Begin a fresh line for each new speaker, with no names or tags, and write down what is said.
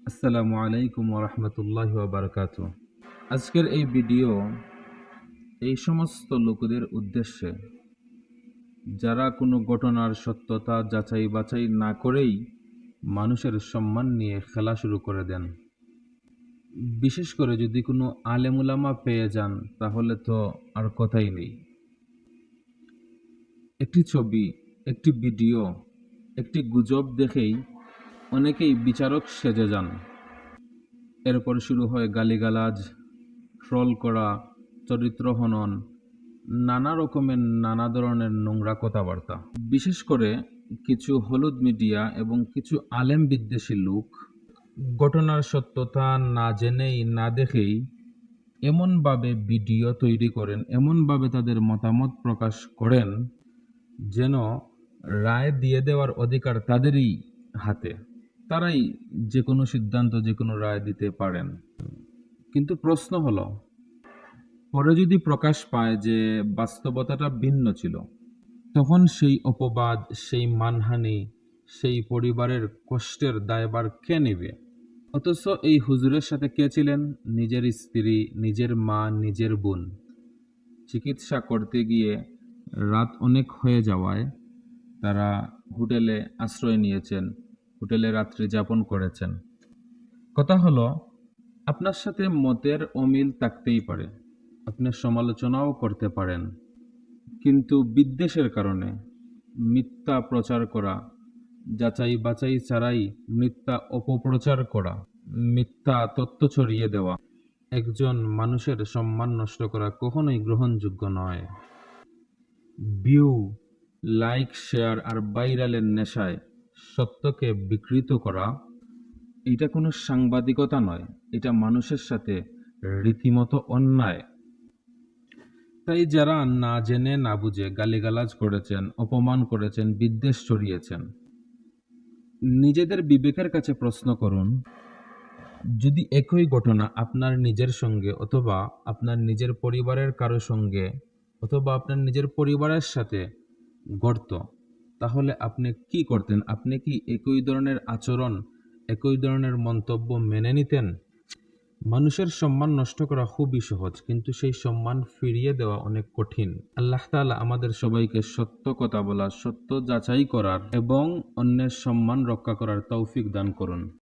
আসসালামু আলাইকুম ওরহমতুল্লাহি ওয়াবারাকাতুহ। আজকের এই ভিডিও এই সমস্ত লোকদের উদ্দেশ্যে যারা কোনো ঘটনার সত্যতা যাচাই বাছাই না করেই মানুষের সম্মান নিয়ে খেলা শুরু করে দেন। বিশেষ করে যদি কোনো আলেমুলামা পেয়ে যান তাহলে তো আর কথাই নেই। একটি ছবি, একটি ভিডিও, একটি গুজব দেখেই অনেকেই বিচারক সেজে যান। এরপর শুরু হয় গালিগালাজ, ট্রল করা, চরিত্র হনন, নানা রকমের নানা ধরনের নোংরা কথাবার্তা। বিশেষ করে কিছু হলুদ মিডিয়া এবং কিছু আলেম বিদ্বেষী লোক ঘটনার সত্যতা না জেনেই না দেখেই এমনভাবে ভিডিও তৈরি করেন, এমনভাবে তাদের মতামত প্রকাশ করেন যেন রায় দিয়ে দেওয়ার অধিকার তাদেরই হাতে। তারাই যে কোনো সিদ্ধান্ত, যে কোনো রায় দিতে পারেন। কিন্তু প্রশ্ন হলো, পরে যদি প্রকাশ পায় যে বাস্তবতাটা ভিন্ন ছিল, তখন সেই অপবাদ, সেই মানহানি, সেই পরিবারের কষ্টের দায়ভার কে নেবে? অথচ এই হুজুরের সাথে কে ছিলেন? নিজের স্ত্রী, নিজের মা, নিজের বোন। চিকিৎসা করতে গিয়ে রাত অনেক হয়ে যাওয়ায় তারা হোটেলে আশ্রয় নিয়েছেন, হোটেলে রাত্রি যাপন করেছেন। কথা হলো, আপনার সাথে মতের অমিল থাকতেই পারে, আপনি সমালোচনাও করতে পারেন, কিন্তু বিদ্বেষের কারণে মিথ্যা প্রচার করা, যাচাই বাছাই ছাড়াই মিথ্যা অপপ্রচার করা, মিথ্যা তথ্য ছড়িয়ে দেওয়া, একজন মানুষের সম্মান নষ্ট করা কখনোই গ্রহণযোগ্য নয়। ভিউ, লাইক, শেয়ার আর ভাইরালের নেশায় সত্যকে বিকৃত করা, এটা কোনো সাংবাদিকতা নয়, এটা মানুষের সাথে রীতিমতো অন্যায়। তাই যারা না জেনে না বুঝে গালিগালাজ করেছেন, অপমান করেছেন, বিদ্বেষ ছড়িয়েছেন, নিজেদের বিবেকের কাছে প্রশ্ন করুন, যদি একই ঘটনা আপনার নিজের সঙ্গে অথবা আপনার নিজের পরিবারের কারো সঙ্গে অথবা আপনার নিজের পরিবারের সাথে ঘটত, তাহলে আপনি কি করতেন? আপনি কি একই ধরনের আচরণ, একই ধরনের মন্তব্য মেনে নিতেন? মানুষের সম্মান নষ্ট করা খুবই সহজ, কিন্তু সেই সম্মান ফিরিয়ে দেওয়া অনেক কঠিন। আল্লাহ তাআলা আমাদের সবাইকে সত্য কথা বলার, সত্য যাচাই করার এবং অন্যের সম্মান রক্ষা করার তৌফিক দান করুন।